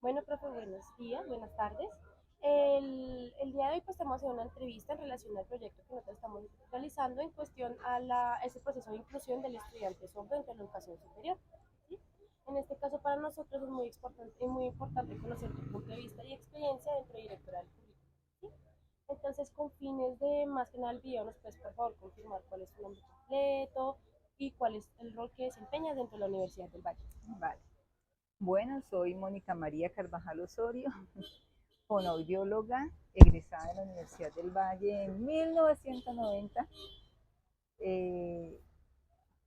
Bueno, profe, buenos días, buenas tardes. El día de hoy pues estamos haciendo una entrevista en relación al proyecto que nosotros estamos realizando en cuestión a ese proceso de inclusión del estudiante sordo dentro de la educación superior. ¿Sí? En este caso para nosotros es muy importante conocer tu punto de vista y experiencia dentro de directora del currículum. ¿Sí? Entonces, con fines de más que nada el video, nos puedes por favor confirmar cuál es tu nombre completo y cuál es el rol que desempeñas dentro de la Universidad del Valle. Vale. Bueno, soy Mónica María Carvajal Osorio, fonoaudióloga, egresada de la Universidad del Valle en 1990. Eh,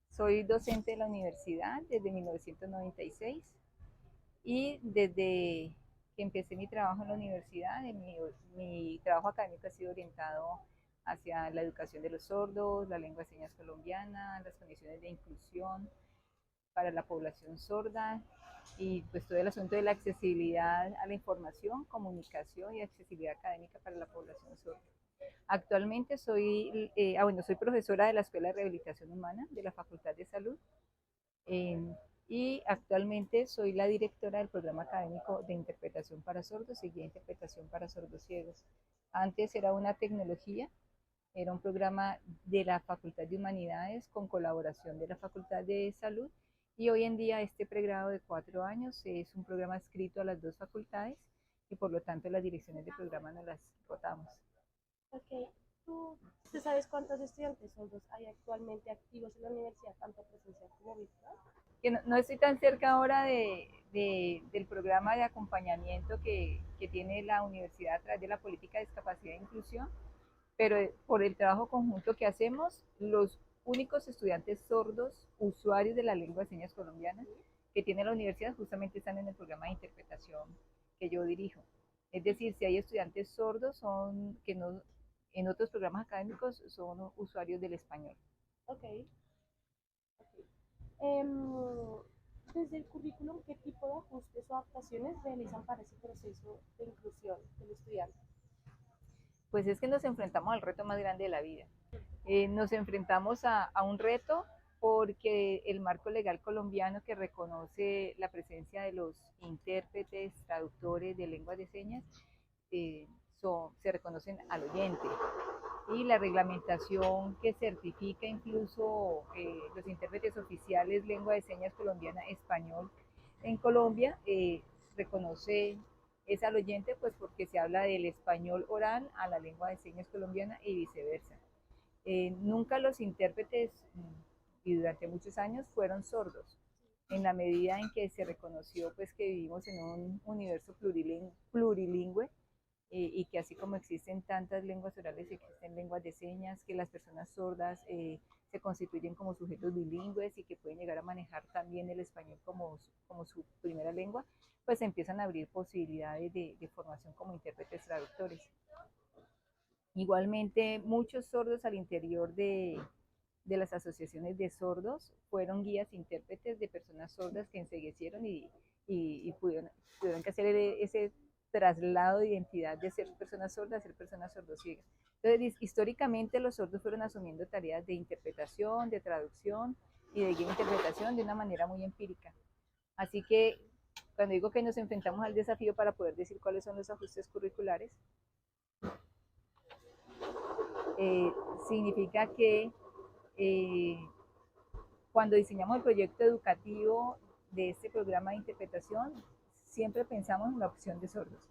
Soy docente de la universidad desde 1996 y desde que empecé mi trabajo en la universidad, mi trabajo académico ha sido orientado hacia la educación de los sordos, la lengua de señas colombiana, las condiciones de inclusión para la población sorda y pues todo el asunto de la accesibilidad a la información, comunicación y accesibilidad académica para la población sorda. Actualmente soy profesora de la Escuela de Rehabilitación Humana de la Facultad de Salud eh, y actualmente soy la directora del programa académico de interpretación para sordos y guía de interpretación para sordos ciegos. Antes era una tecnología, era un programa de la Facultad de Humanidades con colaboración de la Facultad de Salud y hoy en día este pregrado de 4 años es un programa adscrito a las dos facultades y por lo tanto las direcciones de programa nos las rotamos. Ok, ¿tú sabes cuántos estudiantes sordos hay actualmente activos en la universidad, tanto presencial como virtual? Que no estoy tan cerca ahora del programa de acompañamiento que tiene la universidad a través de la política de discapacidad e inclusión, pero por el trabajo conjunto que hacemos, los únicos estudiantes sordos, usuarios de la lengua de señas colombiana que tiene la universidad, justamente están en el programa de interpretación que yo dirijo. Es decir, si hay estudiantes sordos, son que no, en otros programas académicos son usuarios del español. Ok, ok. Em, desde el currículum, ¿qué tipo de ajustes o adaptaciones realizan para ese proceso de inclusión del estudiante? Pues es que nos enfrentamos al reto más grande de la vida. Nos enfrentamos a un reto porque el marco legal colombiano que reconoce la presencia de los intérpretes, traductores de lenguas de señas, eh, se reconocen al oyente. Y la reglamentación que certifica incluso los intérpretes oficiales lengua de señas colombiana español en Colombia, reconoce es al oyente pues porque se habla del español oral a la lengua de señas colombiana y viceversa. Nunca los intérpretes y durante muchos años fueron sordos, en la medida en que se reconoció pues que vivimos en un universo plurilingüe y que así como existen tantas lenguas orales, existen lenguas de señas, que las personas sordas se constituyen como sujetos bilingües y que pueden llegar a manejar también el español como su primera lengua, pues se empiezan a abrir posibilidades de formación como intérpretes traductores. Igualmente, muchos sordos al interior de las asociaciones de sordos fueron guías intérpretes de personas sordas que enseguecieron y pudieron que hacer ese traslado de identidad de ser personas sordas a ser personas sordociegas. Entonces, históricamente los sordos fueron asumiendo tareas de interpretación, de traducción y de guía de interpretación de una manera muy empírica. Así que cuando digo que nos enfrentamos al desafío para poder decir cuáles son los ajustes curriculares, eh, significa que eh, cuando diseñamos el proyecto educativo de este programa de interpretación, siempre pensamos en la opción de sordos.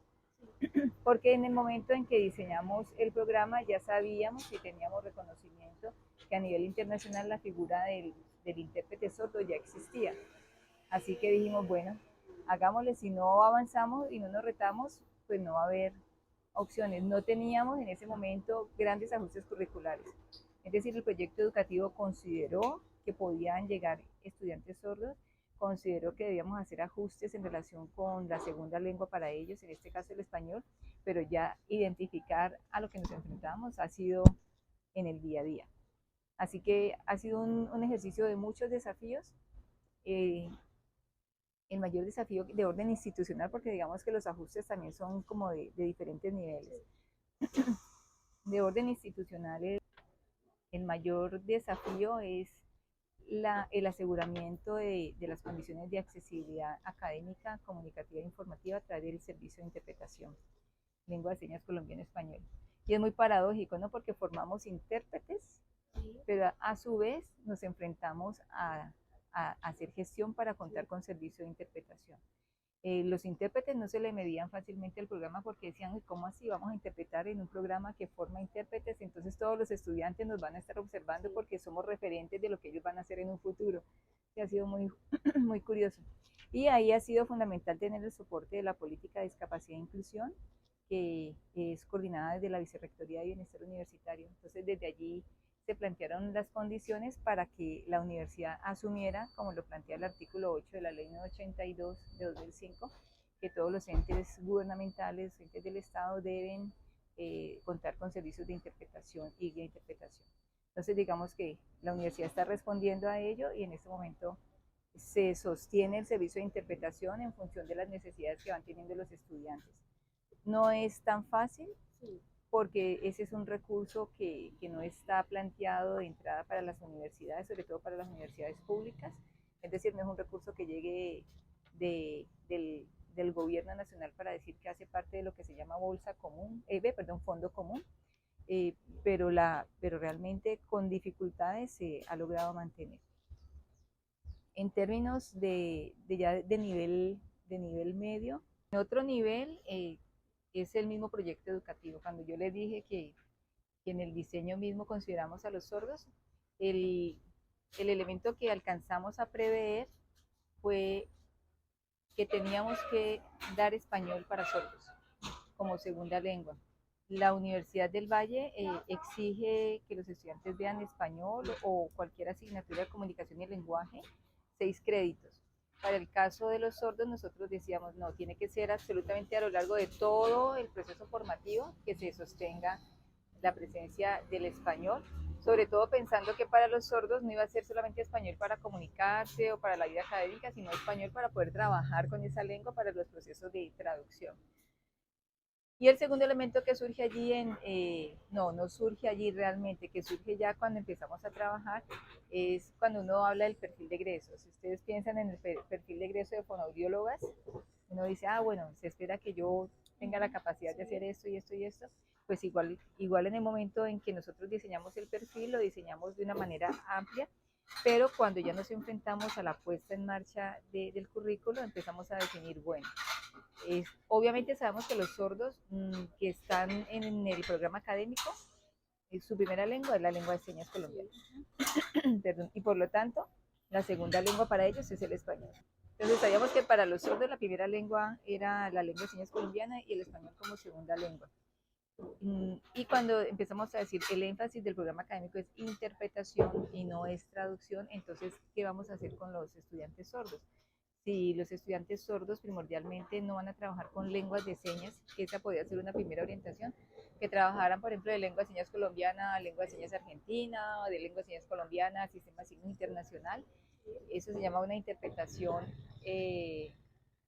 Porque en el momento en que diseñamos el programa ya sabíamos y teníamos reconocimiento que a nivel internacional la figura del intérprete sordo ya existía. Así que dijimos, bueno, hagámosle, si no avanzamos y no nos retamos, pues no va a haber opciones. No teníamos en ese momento grandes ajustes curriculares. Es decir, el proyecto educativo consideró que podían llegar estudiantes sordos, consideró que debíamos hacer ajustes en relación con la segunda lengua para ellos, en este caso el español, pero ya identificar a lo que nos enfrentamos ha sido en el día a día. Así que ha sido un ejercicio de muchos desafíos. El mayor desafío de orden institucional, porque digamos que los ajustes también son como de diferentes niveles. De orden institucional, el mayor desafío es el aseguramiento de las condiciones de accesibilidad académica, comunicativa e informativa a través del servicio de interpretación, lengua de señas colombiano-español. Y es muy paradójico, ¿no? Porque formamos intérpretes, pero a su vez nos enfrentamos a hacer gestión para contar con servicio de interpretación. Los intérpretes no se le medían fácilmente el programa porque decían, ¿cómo así vamos a interpretar en un programa que forma intérpretes? Entonces todos los estudiantes nos van a estar observando porque somos referentes de lo que ellos van a hacer en un futuro. Y ha sido muy, muy curioso. Y ahí ha sido fundamental tener el soporte de la política de discapacidad e inclusión, que es coordinada desde la Vicerrectoría de Bienestar Universitario. Entonces desde allí se plantearon las condiciones para que la universidad asumiera, como lo plantea el artículo 8 de la Ley 982 de 2005, que todos los entes gubernamentales, entes del Estado deben contar con servicios de interpretación y de interpretación. Entonces digamos que la universidad está respondiendo a ello y en este momento se sostiene el servicio de interpretación en función de las necesidades que van teniendo los estudiantes. No es tan fácil, porque ese es un recurso que no está planteado de entrada para las universidades, sobre todo para las universidades públicas, es decir, no es un recurso que llegue del gobierno nacional para decir que hace parte de lo que se llama bolsa común, fondo común, pero realmente con dificultades se ha logrado mantener. En términos de nivel medio, en otro nivel, es el mismo proyecto educativo. Cuando yo les dije que en el diseño mismo consideramos a los sordos, el elemento que alcanzamos a prever fue que teníamos que dar español para sordos como segunda lengua. La Universidad del Valle exige que los estudiantes vean español o cualquier asignatura de comunicación y lenguaje, 6 créditos. Para el caso de los sordos, nosotros decíamos, no, tiene que ser absolutamente a lo largo de todo el proceso formativo que se sostenga la presencia del español, sobre todo pensando que para los sordos no iba a ser solamente español para comunicarse o para la vida académica, sino español para poder trabajar con esa lengua para los procesos de traducción. Y el segundo elemento que surge allí, no surge allí realmente, que surge ya cuando empezamos a trabajar, es cuando uno habla del perfil de egreso. Si ustedes piensan en el perfil de egreso de fonoaudiólogas, uno dice, bueno, se espera que yo tenga la capacidad de hacer esto y esto y esto, pues igual en el momento en que nosotros diseñamos el perfil, lo diseñamos de una manera amplia, pero cuando ya nos enfrentamos a la puesta en marcha del currículo, empezamos a definir, bueno, obviamente sabemos que los sordos que están en el programa académico, su primera lengua es la lengua de señas colombiana. Perdón, y por lo tanto, la segunda lengua para ellos es el español. Entonces sabíamos que para los sordos la primera lengua era la lengua de señas colombiana y el español como segunda lengua. Y cuando empezamos a decir el énfasis del programa académico es interpretación y no es traducción, entonces, ¿qué vamos a hacer con los estudiantes sordos? Si los estudiantes sordos primordialmente no van a trabajar con lenguas de señas, que esa podría ser una primera orientación, que trabajaran, por ejemplo, de lengua de señas colombiana, lengua de señas argentina, de lengua de señas colombiana, sistema de signos internacional. Eso se llama una interpretación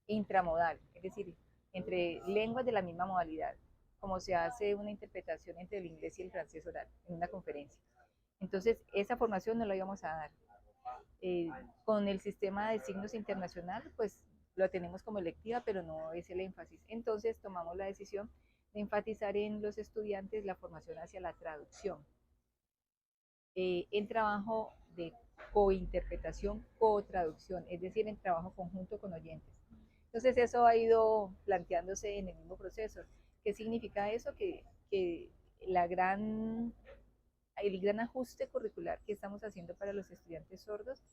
intramodal, es decir, entre lenguas de la misma modalidad, como se hace una interpretación entre el inglés y el francés oral en una conferencia. Entonces, esa formación no la íbamos a dar. Con el sistema de signos internacional, pues lo tenemos como electiva, pero no es el énfasis. Entonces tomamos la decisión de enfatizar en los estudiantes la formación hacia la traducción, en trabajo de cointerpretación, co-traducción, es decir, en trabajo conjunto con oyentes. Entonces eso ha ido planteándose en el mismo proceso. ¿Qué significa eso? Que el gran ajuste curricular que estamos haciendo para los estudiantes sordos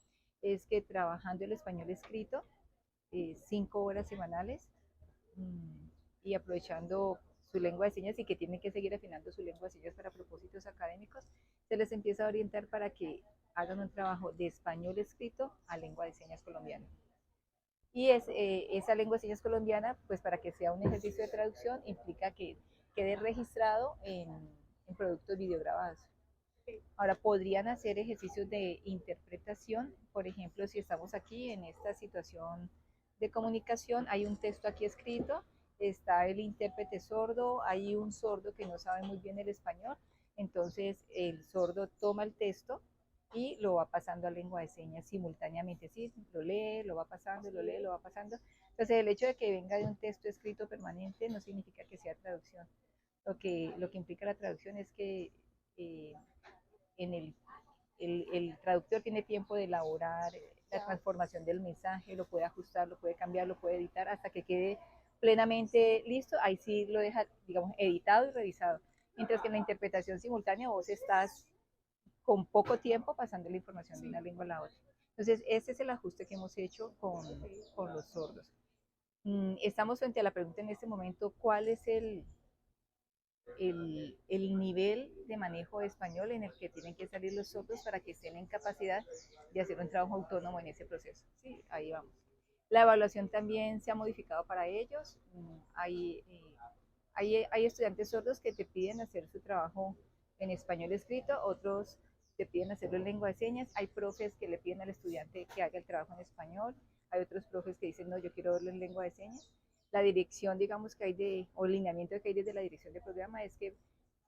es que trabajando el español escrito 5 horas semanales y aprovechando su lengua de señas y que tienen que seguir afinando su lengua de señas para propósitos académicos, se les empieza a orientar para que hagan un trabajo de español escrito a lengua de señas colombiana. Y esa lengua de señas colombiana, pues para que sea un ejercicio de traducción, implica que quede registrado en productos videograbados. Ahora, podrían hacer ejercicios de interpretación, por ejemplo, si estamos aquí en esta situación de comunicación, hay un texto aquí escrito, está el intérprete sordo, hay un sordo que no sabe muy bien el español, entonces el sordo toma el texto y lo va pasando a lengua de señas simultáneamente, ¿sí? Lo lee, lo va pasando, lo lee, lo va pasando. Entonces el hecho de que venga de un texto escrito permanente no significa que sea traducción. Lo que implica la traducción es que eh, en el traductor tiene tiempo de elaborar la transformación del mensaje, lo puede ajustar, lo puede cambiar, lo puede editar hasta que quede plenamente listo. Ahí sí lo deja, digamos, editado y revisado. Mientras que en la interpretación simultánea vos estás con poco tiempo pasando la información de una lengua a la otra. Entonces, ese es el ajuste que hemos hecho con los sordos. Estamos frente a la pregunta en este momento, ¿cuál es el nivel de manejo de español en el que tienen que salir los sordos para que estén en capacidad de hacer un trabajo autónomo en ese proceso? Sí, ahí vamos. La evaluación también se ha modificado para ellos. Hay estudiantes sordos que te piden hacer su trabajo en español escrito, otros te piden hacerlo en lengua de señas. Hay profes que le piden al estudiante que haga el trabajo en español. Hay otros profes que dicen, no, yo quiero verlo en lengua de señas. La dirección, digamos, que hay o el lineamiento que hay desde la dirección de programa es que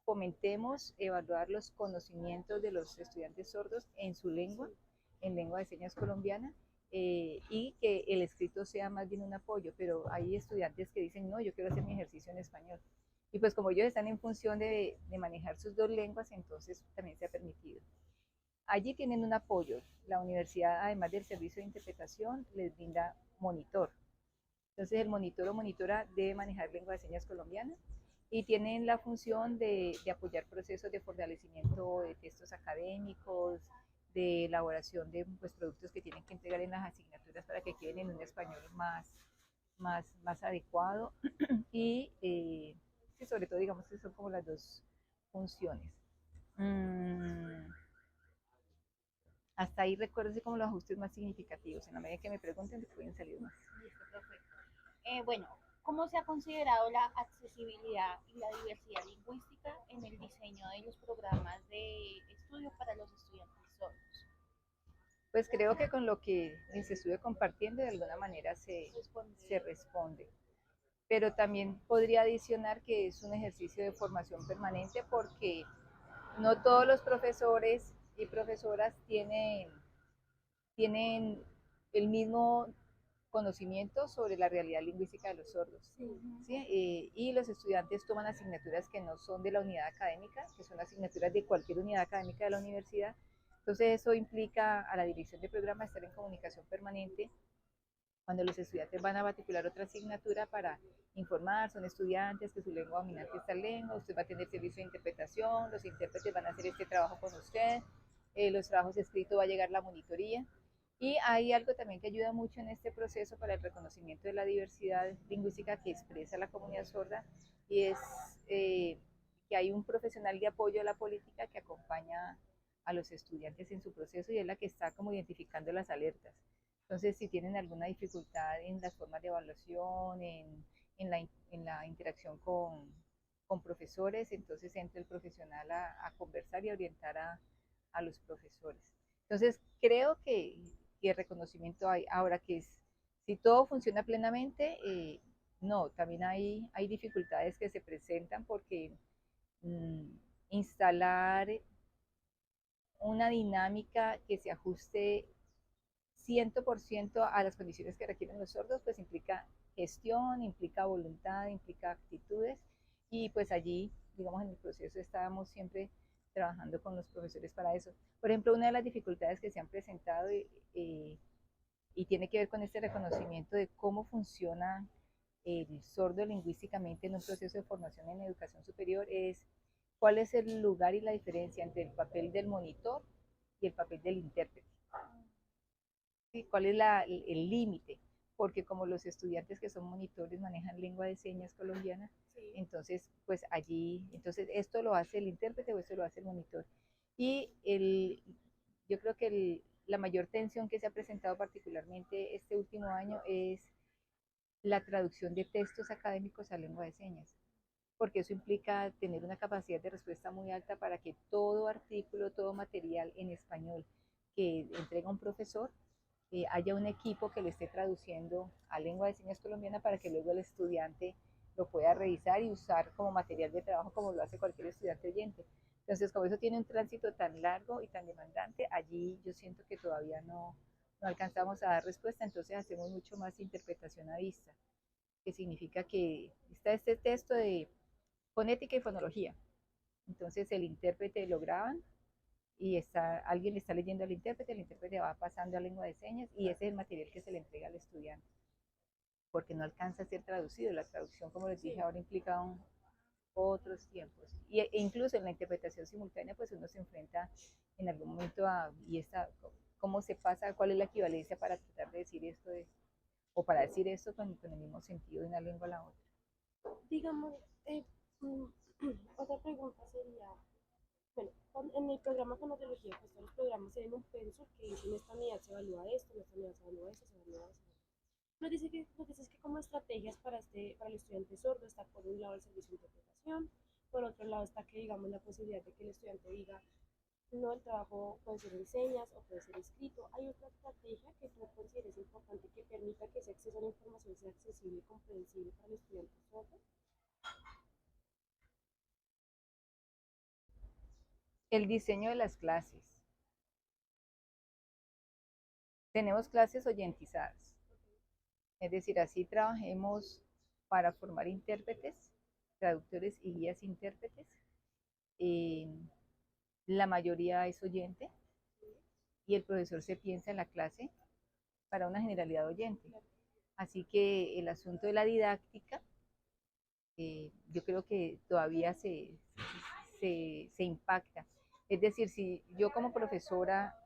fomentemos evaluar los conocimientos de los estudiantes sordos en su lengua, en lengua de señas colombiana, y que el escrito sea más bien un apoyo, pero hay estudiantes que dicen, no, yo quiero hacer mi ejercicio en español. Y pues como ellos están en función de manejar sus dos lenguas, entonces también se ha permitido. Allí tienen un apoyo. La universidad, además del servicio de interpretación, les brinda monitor. Entonces el monitor o monitora debe manejar lengua de señas colombiana y tienen la función de apoyar procesos de fortalecimiento de textos académicos, de elaboración de pues, productos que tienen que entregar en las asignaturas para que queden en un español más adecuado y sí, sobre todo digamos que son como las dos funciones. Hasta ahí recuerdo como los ajustes más significativos. En la medida que me pregunten, pueden salir más. Listo, perfecto. Bueno, ¿cómo se ha considerado la accesibilidad y la diversidad lingüística en el diseño de los programas de estudio para los estudiantes sordos? Pues creo que con lo que se estuve compartiendo de alguna manera se responde. Pero también podría adicionar que es un ejercicio de formación permanente porque no todos los profesores y profesoras tienen el mismo conocimiento sobre la realidad lingüística de los sordos. ¿Sí? Y los estudiantes toman asignaturas que no son de la unidad académica, que son asignaturas de cualquier unidad académica de la universidad. Entonces eso implica a la dirección de programa estar en comunicación permanente cuando los estudiantes van a matricular otra asignatura para informar, son estudiantes que su lengua dominante es esta lengua, usted va a tener servicio de interpretación, los intérpretes van a hacer este trabajo con usted, los trabajos escritos va a llegar la monitoría. Y hay algo también que ayuda mucho en este proceso para el reconocimiento de la diversidad lingüística que expresa la comunidad sorda, y es que hay un profesional de apoyo a la política que acompaña a los estudiantes en su proceso y es la que está como identificando las alertas. Entonces, si tienen alguna dificultad en las formas de evaluación, en la interacción con profesores, entonces entra el profesional a conversar y a orientar a los profesores. Entonces, creo que reconocimiento hay. Ahora si todo funciona plenamente, no, también hay dificultades que se presentan porque mmm, instalar una dinámica que se ajuste 100% a las condiciones que requieren los sordos, pues implica gestión, implica voluntad, implica actitudes, y pues allí, digamos, en el proceso estábamos siempre trabajando con los profesores para eso. Por ejemplo, una de las dificultades que se han presentado y tiene que ver con este reconocimiento de cómo funciona el sordo lingüísticamente en un proceso de formación en educación superior es cuál es el lugar y la diferencia entre el papel del monitor y el papel del intérprete. ¿Sí? ¿Cuál es el límite? Porque como los estudiantes que son monitores manejan lengua de señas colombiana, sí. Entonces, pues allí, entonces esto lo hace el intérprete o esto lo hace el monitor. Y yo creo que la mayor tensión que se ha presentado particularmente este último año es la traducción de textos académicos a lengua de señas, porque eso implica tener una capacidad de respuesta muy alta para que todo artículo, todo material en español que entrega un profesor, haya un equipo que lo esté traduciendo a lengua de señas colombiana para que luego el estudiante lo pueda revisar y usar como material de trabajo como lo hace cualquier estudiante oyente. Entonces, como eso tiene un tránsito tan largo y tan demandante, allí yo siento que todavía no alcanzamos a dar respuesta, entonces hacemos mucho más interpretación a vista, que significa que está este texto de fonética y fonología. Entonces el intérprete lo graban y alguien le está leyendo al intérprete, el intérprete va pasando a lengua de señas y ese es el material que se le entrega al estudiante, porque no alcanza a ser traducido. La traducción, como les dije, ahora implica otros tiempos. E incluso en la interpretación simultánea, pues uno se enfrenta en algún momento y cómo se pasa, cuál es la equivalencia para tratar de decir esto o para decir esto con el mismo sentido de una lengua a la otra. Digamos, mm, otra pregunta sería, bueno, en el programa Fonoaudiología, pues todos los programas tienen un pensum que dice en esta unidad se evalúa esto, en esta unidad se evalúa esto, se evalúa esto. Nos dice que como estrategias para el estudiante sordo está por un lado el servicio de interpretación, por otro lado está que digamos la posibilidad de que el estudiante diga, no, el trabajo puede ser en señas o puede ser escrito. ¿Hay otra estrategia que tú consideres importante que permita que ese acceso a la información sea accesible y comprensible para el estudiante sordo? El diseño de las clases. Tenemos clases oyentizadas, es decir, así trabajemos para formar intérpretes, traductores y guías intérpretes. La mayoría es oyente y el profesor se piensa en la clase para una generalidad oyente. Así que el asunto de la didáctica, yo creo que todavía se impacta. Es decir, si yo como profesora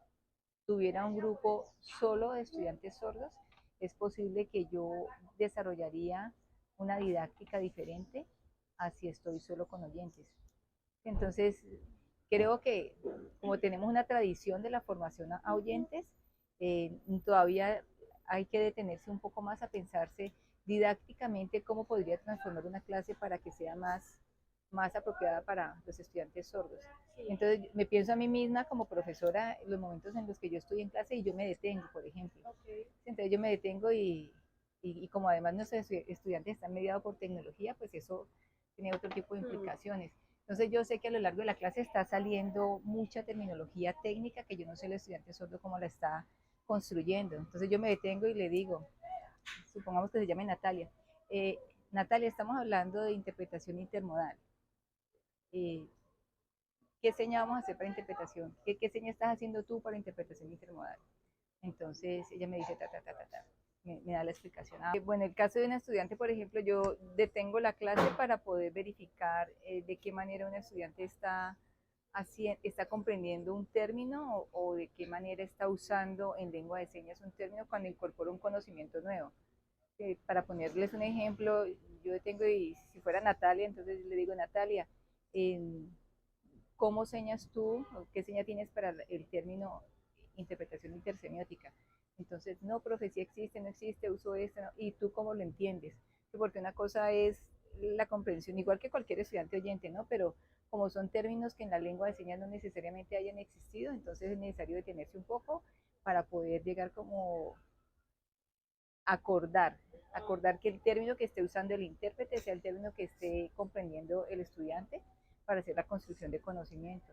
tuviera un grupo solo de estudiantes sordos, es posible que yo desarrollaría una didáctica diferente a si estoy solo con oyentes. Entonces, creo que como tenemos una tradición de la formación a oyentes, todavía hay que detenerse un poco más a pensarse didácticamente cómo podría transformar una clase para que sea más apropiada para los estudiantes sordos. Entonces me pienso a mí misma como profesora en los momentos en los que yo estoy en clase y yo me detengo, por ejemplo. Entonces yo me detengo y como además nuestros estudiantes están mediados por tecnología, pues eso tiene otro tipo de implicaciones. Entonces yo sé que a lo largo de la clase está saliendo mucha terminología técnica que yo no sé el estudiante sordo cómo la está construyendo. Entonces yo me detengo y le digo, supongamos que se llame Natalia, Natalia, estamos hablando de interpretación intermodal. ¿Qué seña vamos a hacer para interpretación? ¿Qué seña estás haciendo tú para interpretación intermodal? Entonces ella me dice, me da la explicación. Bueno, el caso de un estudiante, por ejemplo, yo detengo la clase para poder verificar de qué manera un estudiante está comprendiendo un término o de qué manera está usando en lengua de señas un término cuando incorpora un conocimiento nuevo. Para ponerles un ejemplo, yo detengo y si fuera Natalia, entonces le digo, Natalia, ¿cómo señas tú, o qué seña tienes para el término interpretación intersemiótica? Entonces, no, profe, si existe, no existe, uso esto, ¿no? ¿Y tú cómo lo entiendes? Porque una cosa es la comprensión, igual que cualquier estudiante oyente, ¿no? Pero como son términos que en la lengua de señas no necesariamente hayan existido, entonces es necesario detenerse un poco para poder llegar como acordar que el término que esté usando el intérprete sea el término que esté comprendiendo el estudiante para hacer la construcción de conocimiento.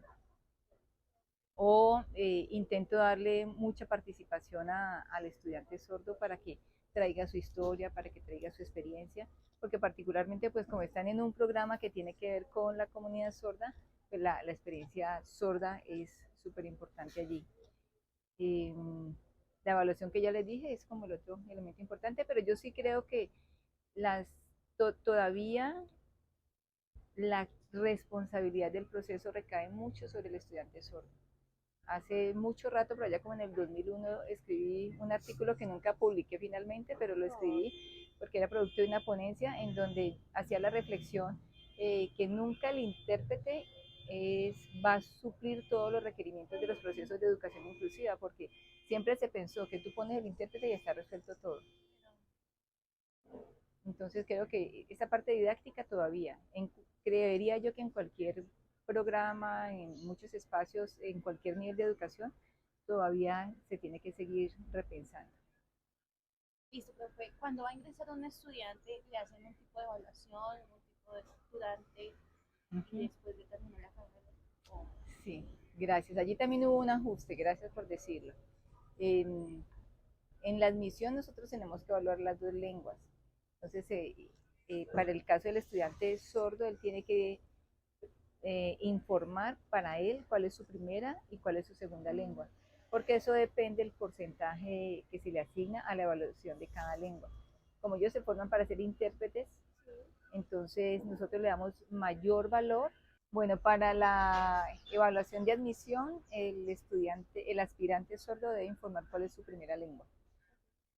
O intento darle mucha participación al estudiante sordo para que traiga su historia, para que traiga su experiencia, porque particularmente pues como están en un programa que tiene que ver con la comunidad sorda, pues la experiencia sorda es súper importante allí. La evaluación que ya les dije es como el otro elemento importante, pero yo sí creo que todavía la responsabilidad del proceso recae mucho sobre el estudiante sordo. Hace mucho rato, por allá como en el 2001, escribí un artículo que nunca publiqué finalmente, pero lo escribí porque era producto de una ponencia en donde hacía la reflexión que nunca el intérprete va a suplir todos los requerimientos de los procesos de educación inclusiva, porque siempre se pensó que tú pones el intérprete y está resuelto todo. Entonces creo que esa parte didáctica todavía, creería yo que en cualquier programa, en muchos espacios, en cualquier nivel de educación, todavía se tiene que seguir repensando. Listo, profe. Cuando va a ingresar un estudiante, le hacen un tipo de evaluación, un tipo de durante y después de terminar la carrera. Sí, gracias. Allí también hubo un ajuste, gracias por decirlo. En, en la admisión nosotros tenemos que evaluar las dos lenguas. Entonces, para el caso del estudiante sordo, él tiene que informar para él cuál es su primera y cuál es su segunda lengua, porque eso depende del porcentaje que se le asigna a la evaluación de cada lengua. Como ellos se forman para ser intérpretes, entonces nosotros le damos mayor valor. Bueno, para la evaluación de admisión, el aspirante sordo debe informar cuál es su primera lengua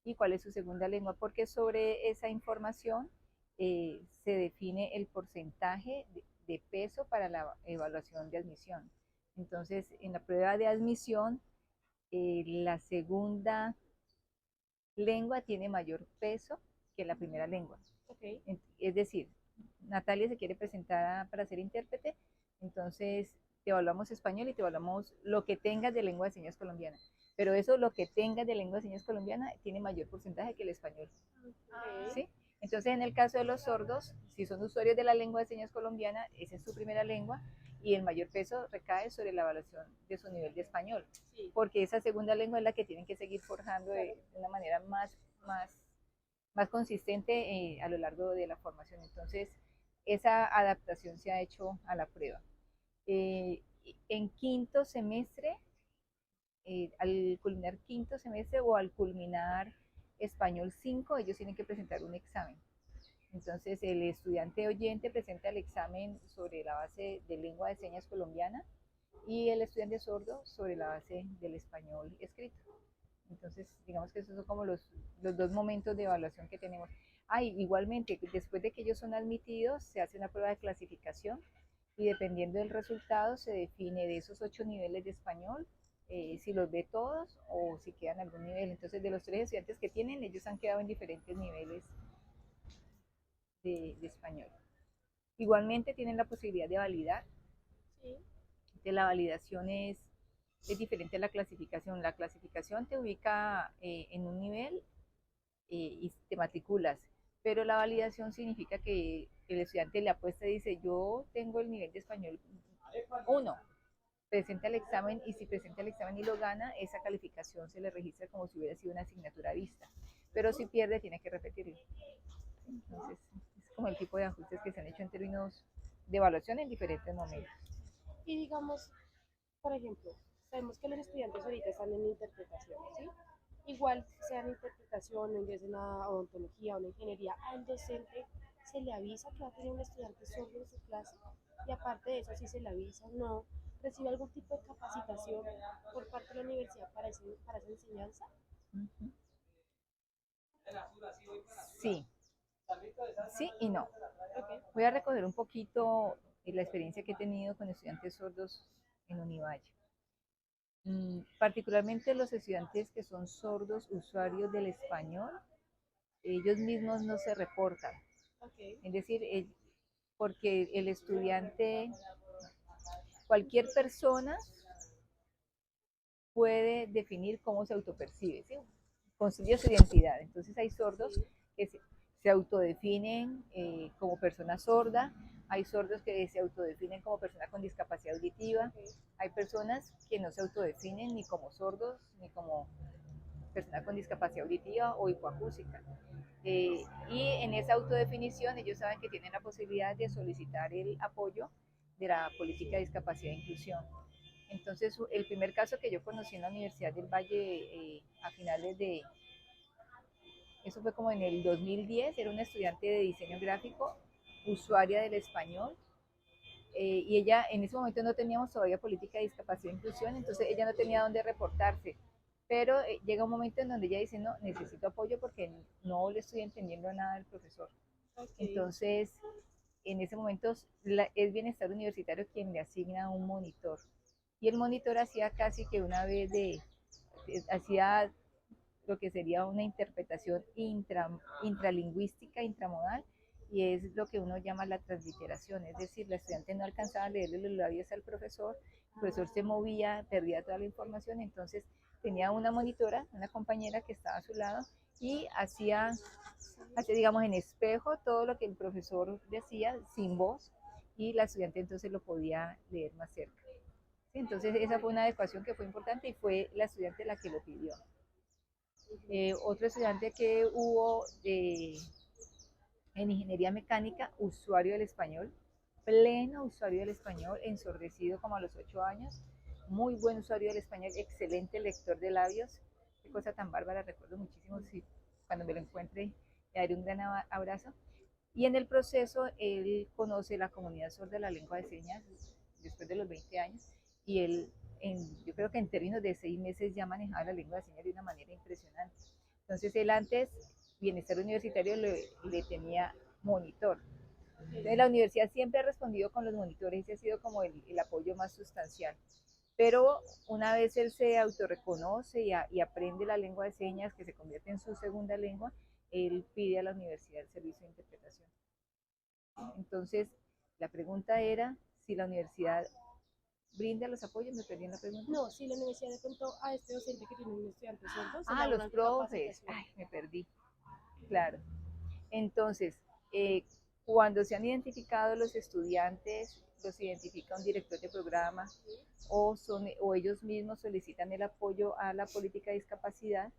y cuál es su segunda lengua, porque sobre esa información se define el porcentaje de peso para la evaluación de admisión. Entonces, en la prueba de admisión, la segunda lengua tiene mayor peso que la primera lengua. Okay. Es decir, Natalia se quiere presentar para ser intérprete, entonces te evaluamos español y te evaluamos lo que tengas de lengua de señas colombiana. Pero eso, lo que tengas de lengua de señas colombiana, tiene mayor porcentaje que el español. Okay. ¿Sí? Entonces, en el caso de los sordos, si son usuarios de la lengua de señas colombiana, esa es su primera lengua y el mayor peso recae sobre la evaluación de su nivel de español, Sí. porque esa segunda lengua es la que tienen que seguir forjando de una manera más consistente a lo largo de la formación. Entonces, esa adaptación se ha hecho a la prueba. En quinto semestre, al culminar quinto semestre o al culminar español 5, ellos tienen que presentar un examen. Entonces, el estudiante oyente presenta el examen sobre la base de lengua de señas colombiana y el estudiante sordo sobre la base del español escrito. Entonces, digamos que esos son como los dos momentos de evaluación que tenemos. Igualmente, después de que ellos son admitidos, se hace una prueba de clasificación y dependiendo del resultado se define de esos 8 niveles de español, si los ve todos o si quedan algún nivel. Entonces, de los 3 estudiantes que tienen, ellos han quedado en diferentes niveles de español. Igualmente tienen la posibilidad de validar. Sí. De la validación es diferente a la clasificación. La clasificación te ubica en un nivel y te matriculas, pero la validación significa que el estudiante le apuesta y dice, yo tengo el nivel de español 1, presenta el examen y si presenta el examen y lo gana, esa calificación se le registra como si hubiera sido una asignatura vista, pero si pierde tiene que repetirlo. Entonces, es como el tipo de ajustes que se han hecho en términos de evaluación en diferentes momentos. Y digamos, por ejemplo, sabemos que los estudiantes ahorita están en interpretación, ¿sí? Igual sea en interpretación o ingresen a odontología o en ingeniería, al docente se le avisa que va a tener un estudiante sordo en su clase y aparte de eso, si se le avisa o no, recibe algún tipo de capacitación por parte de la universidad para esa enseñanza. Uh-huh. Sí, sí y no. Okay. Voy a recoger un poquito la experiencia que he tenido con estudiantes sordos en Univalle. Particularmente los estudiantes que son sordos usuarios del español, ellos mismos no se reportan. Okay. Es decir, porque el estudiante, cualquier persona puede definir cómo se autopercibe, ¿sí? Construye su identidad. Entonces hay sordos que se autodefinen como persona sorda, hay sordos que se autodefinen como persona con discapacidad auditiva, hay personas que no se autodefinen ni como sordos ni como persona con discapacidad auditiva o hipoacústica. Y en esa autodefinición ellos saben que tienen la posibilidad de solicitar el apoyo de la política de discapacidad e inclusión. Entonces, el primer caso que yo conocí en la Universidad del Valle a finales de, eso fue como en el 2010, era una estudiante de diseño gráfico, usuaria del español, y ella en ese momento no teníamos todavía política de discapacidad e inclusión, entonces ella no tenía dónde reportarse, pero llega un momento en donde ella dice, no, necesito apoyo porque no le estoy entendiendo nada del profesor. Okay. Entonces, en ese momento es Bienestar Universitario quien le asigna un monitor, y el monitor hacía casi que una vez hacía lo que sería una interpretación intralingüística, intramodal, y es lo que uno llama la transliteración, es decir, la estudiante no alcanzaba a leerle los labios al profesor, el profesor se movía, perdía toda la información, entonces tenía una monitora, una compañera que estaba a su lado, y hacía digamos, en espejo todo lo que el profesor decía sin voz, y la estudiante entonces lo podía leer más cerca. ¿sí? Entonces esa fue una adecuación que fue importante y fue la estudiante la que lo pidió. Otro estudiante que hubo en ingeniería mecánica, usuario del español, pleno usuario del español, ensordecido como a los 8 años, muy buen usuario del español, excelente lector de labios, qué cosa tan bárbara, recuerdo muchísimo, si cuando me lo encuentre le daré un gran abrazo. Y en el proceso él conoce la comunidad sorda de la lengua de señas después de los 20 años y él, yo creo que en términos de 6 meses ya manejaba la lengua de señas de una manera impresionante. Entonces él antes, bienestar universitario, le tenía monitor. Entonces la universidad siempre ha respondido con los monitores, ese ha sido como el apoyo más sustancial. Pero una vez él se autorreconoce y aprende la lengua de señas, que se convierte en su segunda lengua, él pide a la universidad el servicio de interpretación. Entonces, la pregunta era si la universidad brinda los apoyos, me perdí en la pregunta. No, si la universidad de pronto a este docente que tiene un estudiante sordo, los profes, ay, me perdí, claro. Entonces, cuando se han identificado los estudiantes, los identifica un director de programa o ellos mismos solicitan el apoyo a la política de discapacidad,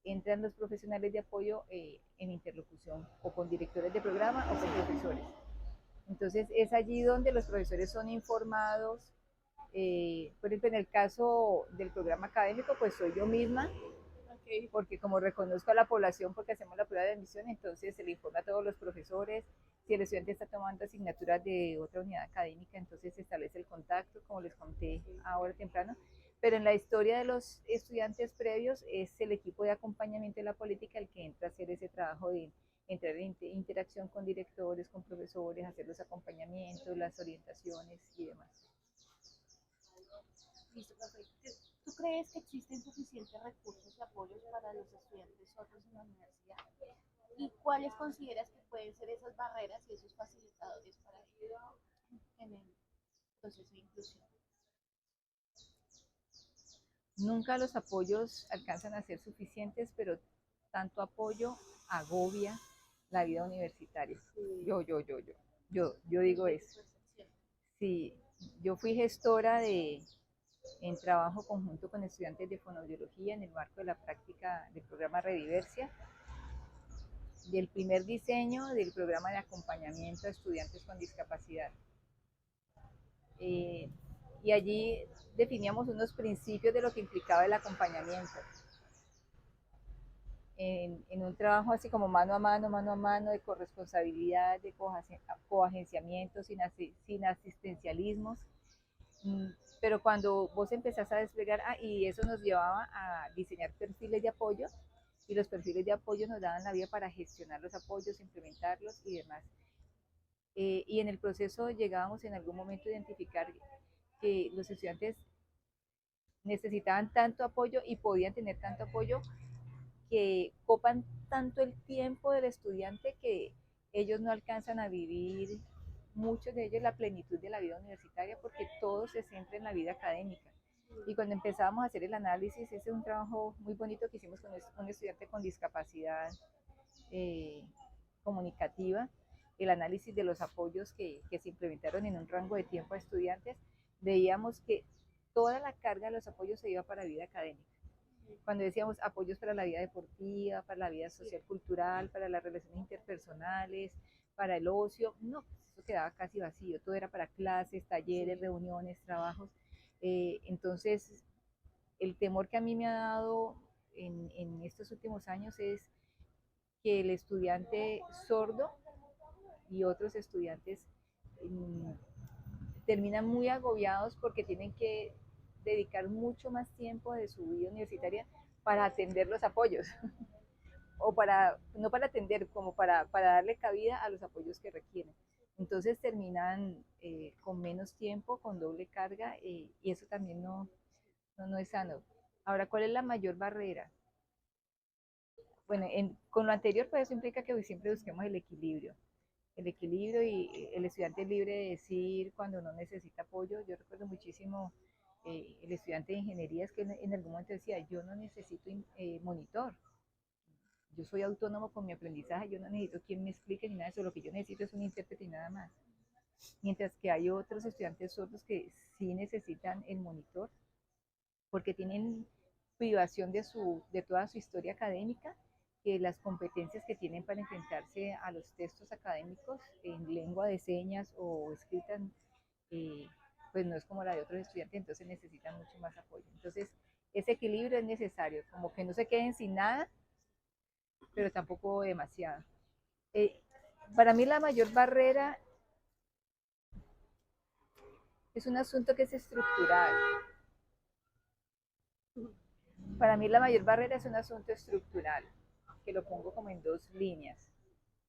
entran los profesionales de apoyo en interlocución o con directores de programa o con profesores. Entonces es allí donde los profesores son informados. Por ejemplo, en el caso del programa académico, pues soy yo misma, porque como reconozco a la población porque hacemos la prueba de admisión, entonces se le informa a todos los profesores. Si el estudiante está tomando asignaturas de otra unidad académica, entonces se establece el contacto, como les conté ahora temprano. Pero en la historia de los estudiantes previos es el equipo de acompañamiento de la política el que entra a hacer ese trabajo de entrar en interacción con directores, con profesores, hacer los acompañamientos, las orientaciones y demás. Listo, perfecto. ¿Tú crees que existen suficientes recursos y apoyos para los estudiantes sordos en la universidad? ¿Y cuáles consideras que pueden ser esas barreras y esos facilitadores para ello en el proceso de inclusión? Nunca los apoyos alcanzan a ser suficientes, pero tanto apoyo agobia la vida universitaria. Yo digo eso. Sí, yo fui gestora en trabajo conjunto con estudiantes de fonoaudiología en el marco de la práctica del programa Rediversia, del primer diseño del programa de acompañamiento a estudiantes con discapacidad. Y allí definíamos unos principios de lo que implicaba el acompañamiento. En un trabajo así como mano a mano, de corresponsabilidad, de coagenciamiento, sin asistencialismos. Pero cuando vos empezás a desplegar, y eso nos llevaba a diseñar perfiles de apoyo, y los perfiles de apoyo nos daban la vía para gestionar los apoyos, implementarlos y demás. Y en el proceso llegábamos en algún momento a identificar que los estudiantes necesitaban tanto apoyo y podían tener tanto apoyo que copan tanto el tiempo del estudiante que ellos no alcanzan a vivir, muchos de ellos, la plenitud de la vida universitaria, porque todo se centra en la vida académica. Y cuando empezábamos a hacer el análisis, ese es un trabajo muy bonito que hicimos con un estudiante con discapacidad comunicativa, el análisis de los apoyos que se implementaron en un rango de tiempo a estudiantes, veíamos que toda la carga de los apoyos se iba para la vida académica. Cuando decíamos apoyos para la vida deportiva, para la vida social cultural, para las relaciones interpersonales, para el ocio, no, eso quedaba casi vacío, todo era para clases, talleres, reuniones, trabajos. Entonces, el temor que a mí me ha dado en estos últimos años es que el estudiante sordo y otros estudiantes terminan muy agobiados porque tienen que dedicar mucho más tiempo de su vida universitaria para atender los apoyos o no para atender, como para darle cabida a los apoyos que requieren. Entonces terminan con menos tiempo, con doble carga, y eso también no es sano. Ahora, ¿cuál es la mayor barrera? Bueno, con lo anterior, pues eso implica que siempre busquemos el equilibrio y el estudiante es libre de decir cuando no necesita apoyo. Yo recuerdo muchísimo el estudiante de ingenierías que en algún momento decía, yo no necesito monitor, yo soy autónomo con mi aprendizaje, yo no necesito quien me explique ni nada de eso, lo que yo necesito es un intérprete y nada más. mientras que hay otros estudiantes sordos que sí necesitan el monitor porque tienen privación de toda su historia académica, que las competencias que tienen para enfrentarse a los textos académicos en lengua de señas o escritas, eh, pues no es como la de otros estudiantes, entonces necesitan mucho más apoyo. Entonces, ese equilibrio es necesario, como que no se queden sin nada, pero tampoco demasiado. Eh, para mí la mayor barrera es un asunto que es estructural. Para mí la mayor barrera es un asunto estructural, que lo pongo como en dos líneas.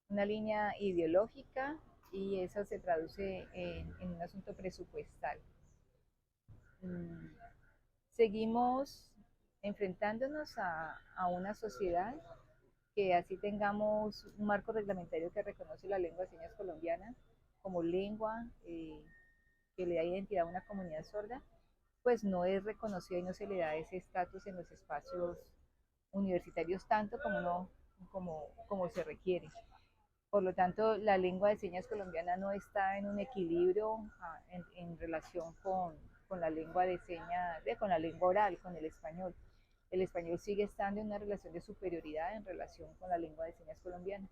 Una línea ideológica y eso se traduce en un asunto presupuestal. Seguimos enfrentándonos a una sociedad que así tengamos un marco reglamentario que reconoce la lengua de señas colombiana como lengua que le da identidad a una comunidad sorda, pues no es reconocida y no se le da ese estatus en los espacios universitarios tanto como se requiere. Por lo tanto, la lengua de señas colombiana no está en un equilibrio en relación con la lengua de señas, con la lengua oral, con el español. El español sigue estando en una relación de superioridad en relación con la lengua de señas colombiana.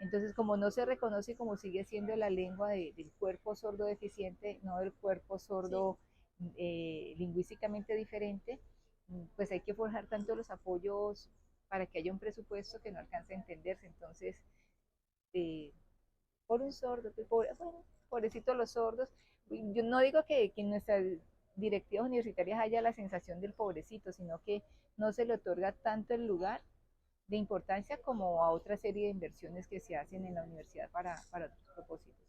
Entonces, como no se reconoce como sigue siendo la lengua del cuerpo sordo deficiente, no del cuerpo sordo lingüísticamente diferente, pues hay que forjar tanto los apoyos para que haya un presupuesto que no alcance a entenderse. Entonces, eh, por un sordo, pues, bueno, pobrecitos los sordos. Yo no digo que en nuestras directivas universitarias haya la sensación del pobrecito, sino que no se le otorga tanto el lugar de importancia como a otra serie de inversiones que se hacen en la universidad para otros propósitos.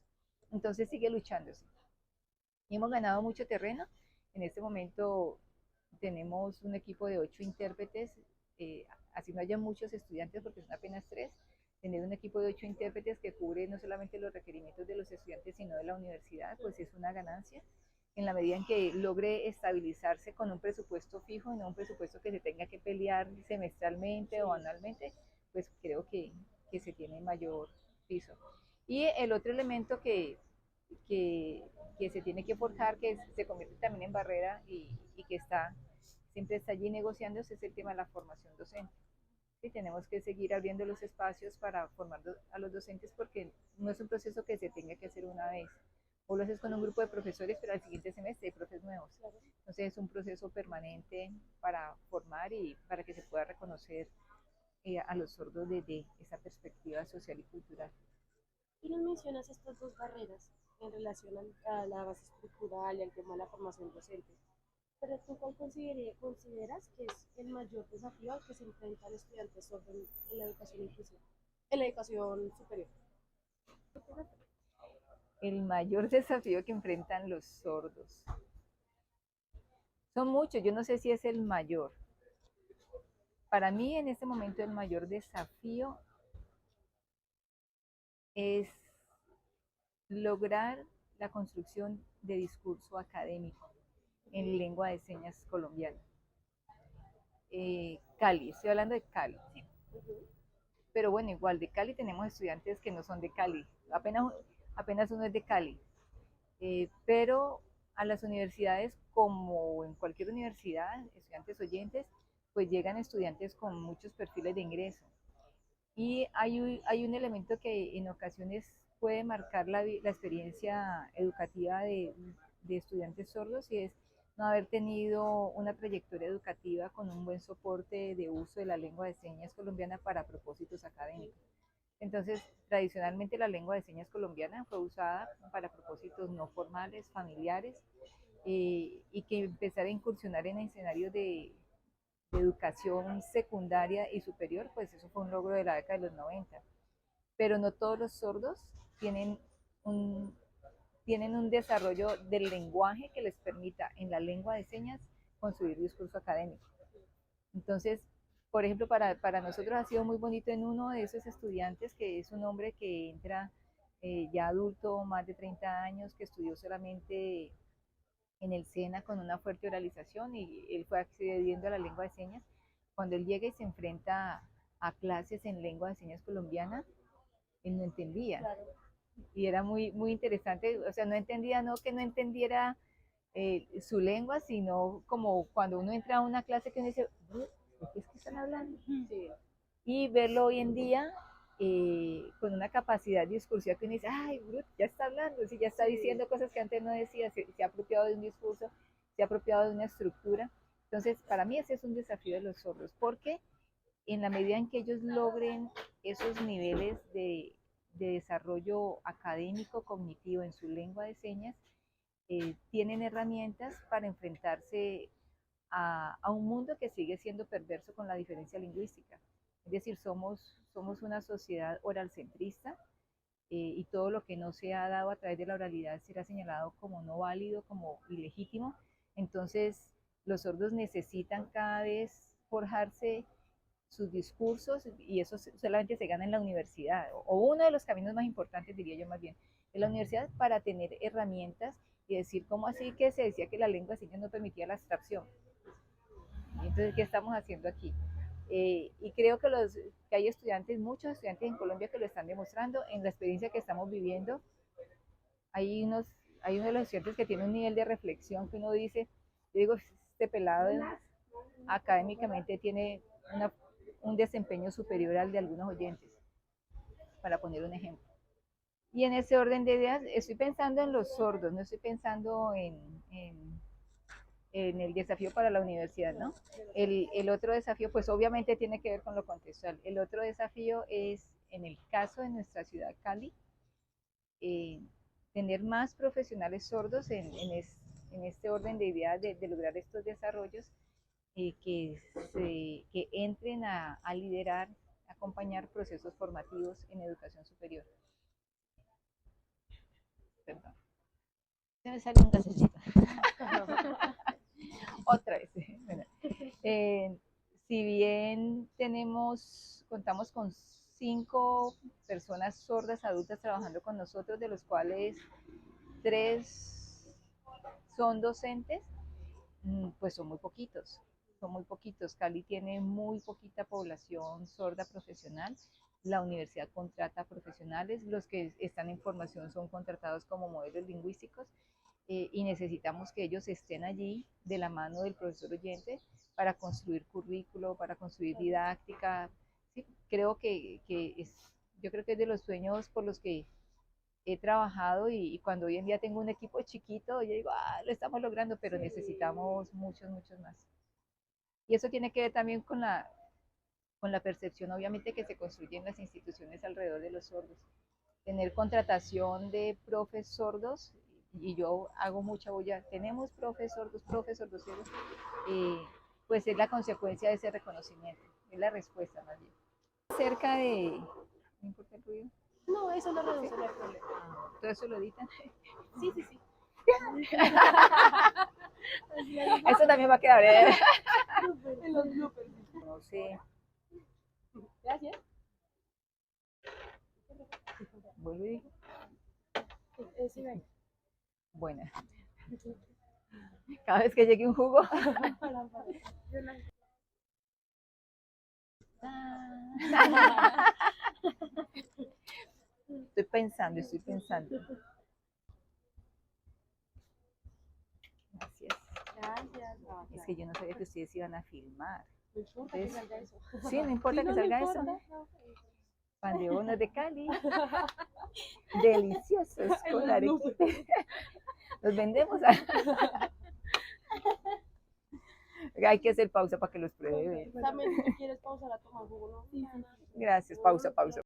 Entonces sigue luchándose. Y hemos ganado mucho terreno. En este momento tenemos un equipo de 8 intérpretes, así no haya muchos estudiantes porque son apenas 3, tener un equipo de 8 intérpretes que cubre no solamente los requerimientos de los estudiantes, sino de la universidad, pues es una ganancia en la medida en que logre estabilizarse con un presupuesto fijo y no un presupuesto que se tenga que pelear semestralmente o anualmente, pues creo que se tiene mayor piso. Y el otro elemento que, que se tiene que forjar, que se convierte también en barrera y que siempre está allí negociándose, es el tema de la formación docente. Y tenemos que seguir abriendo los espacios para formar a los docentes porque no es un proceso que se tenga que hacer una vez. O lo haces con un grupo de profesores, pero al siguiente semestre hay profes nuevos. Entonces es un proceso permanente para formar y para que se pueda reconocer a los sordos desde esa perspectiva social y cultural. Y nos mencionas estas dos barreras en relación a la base estructural y al tema de la formación docente. Pero tú, ¿cuál consideras que es el mayor desafío al que se enfrenta el estudiante sordo en la educación inclusiva, en la educación superior? El mayor desafío que enfrentan los sordos. Son muchos, yo no sé si es el mayor. Para mí en este momento el mayor desafío es lograr la construcción de discurso académico en lengua de señas colombiana. Cali, estoy hablando de Cali. Pero bueno, igual de Cali tenemos estudiantes que no son de Cali, apenas uno es de Cali. Pero a las universidades, como en cualquier universidad, estudiantes oyentes, pues llegan estudiantes con muchos perfiles de ingreso. Y hay un elemento que en ocasiones puede marcar la experiencia educativa de estudiantes sordos y es no haber tenido una trayectoria educativa con un buen soporte de uso de la lengua de señas colombiana para propósitos académicos. Entonces, tradicionalmente la lengua de señas colombiana fue usada para propósitos no formales, familiares, y que empezar a incursionar en escenarios de educación secundaria y superior, pues eso fue un logro de la década de los 90. Pero no todos los sordos tienen un, tienen un desarrollo del lenguaje que les permita en la lengua de señas construir discurso académico. Entonces, por ejemplo, para nosotros ha sido muy bonito en uno de esos estudiantes, que es un hombre que entra ya adulto, más de 30 años, que estudió solamente en el SENA con una fuerte oralización y él fue accediendo a la lengua de señas. Cuando él llega y se enfrenta a clases en lengua de señas colombiana, él no entendía. Claro. y era muy interesante, o sea, no entendía, no que no entendiera su lengua, sino como cuando uno entra a una clase que uno dice, ¿de qué es que están hablando? Sí. Y verlo hoy en día con una capacidad discursiva que uno dice, ay, Brut, ya está hablando, sí, ya está diciendo cosas que antes no decía, se ha apropiado de un discurso, se ha apropiado de una estructura. Entonces, para mí ese es un desafío de los sordos, porque en la medida en que ellos logren esos niveles de desarrollo académico, cognitivo en su lengua de señas, tienen herramientas para enfrentarse a un mundo que sigue siendo perverso con la diferencia lingüística. Es decir, somos una sociedad oralcentrista y todo lo que no se ha dado a través de la oralidad será señalado como no válido, como ilegítimo. Entonces, los sordos necesitan cada vez forjarse sus discursos y eso solamente se gana en la universidad, o uno de los caminos más importantes, diría yo más bien, en la universidad para tener herramientas y decir, ¿cómo así que se decía que la lengua de señas no permitía la abstracción? Entonces, ¿qué estamos haciendo aquí? Y creo que hay estudiantes, muchos estudiantes en Colombia que lo están demostrando en la experiencia que estamos viviendo. Hay uno de los estudiantes que tiene un nivel de reflexión que uno dice, yo digo, este pelado académicamente tiene un desempeño superior al de algunos oyentes, para poner un ejemplo. Y en ese orden de ideas, estoy pensando en los sordos, no estoy pensando en el desafío para la universidad, ¿no? El otro desafío, pues obviamente tiene que ver con lo contextual. El otro desafío es, en el caso de nuestra ciudad Cali, eh, tener más profesionales sordos en este orden de ideas de lograr estos desarrollos que entren a liderar, a acompañar procesos formativos en educación superior. Perdón. Se me salió un gasecito. Otra vez. Bueno, si bien contamos con 5 personas sordas adultas trabajando con nosotros, de los cuales 3 son docentes, pues son muy poquitos. Son muy poquitos. Cali tiene muy poquita población sorda profesional. La universidad contrata profesionales. Los que están en formación son contratados como modelos lingüísticos y necesitamos que ellos estén allí de la mano del profesor oyente para construir currículo, para construir didáctica. Sí, yo creo que es de los sueños por los que he trabajado y cuando hoy en día tengo un equipo chiquito, yo digo, lo estamos logrando, pero necesitamos muchos más. Y eso tiene que ver también con la percepción, obviamente, que se construye en las instituciones alrededor de los sordos. Tener contratación de profes sordos, y yo hago mucha bulla, tenemos profes sordos, pues es la consecuencia de ese reconocimiento, es la respuesta más bien. Cerca de... ¿No importa el ruido? No, eso lo reduce, no hay problema. ¿Todo eso lo editan? Sí, sí, sí. Eso también va a quedar. En los bloopers. No sé. Gracias. Vuelvo y digo. Sí, ven. Bueno. Cada vez que llegue un jugo. Estoy pensando. Gracias. Gracias. Es que yo no sabía que ustedes iban a filmar. No importa que salga eso. Sí, no importa Sí, que no, salga no eso. importa. Pan de bonos de Cali. Deliciosos con arequipe. Los vendemos. Hay que hacer pausa para que los pruebe. También, si quieres pausar a tomar jugo, ¿no? Gracias, pausa.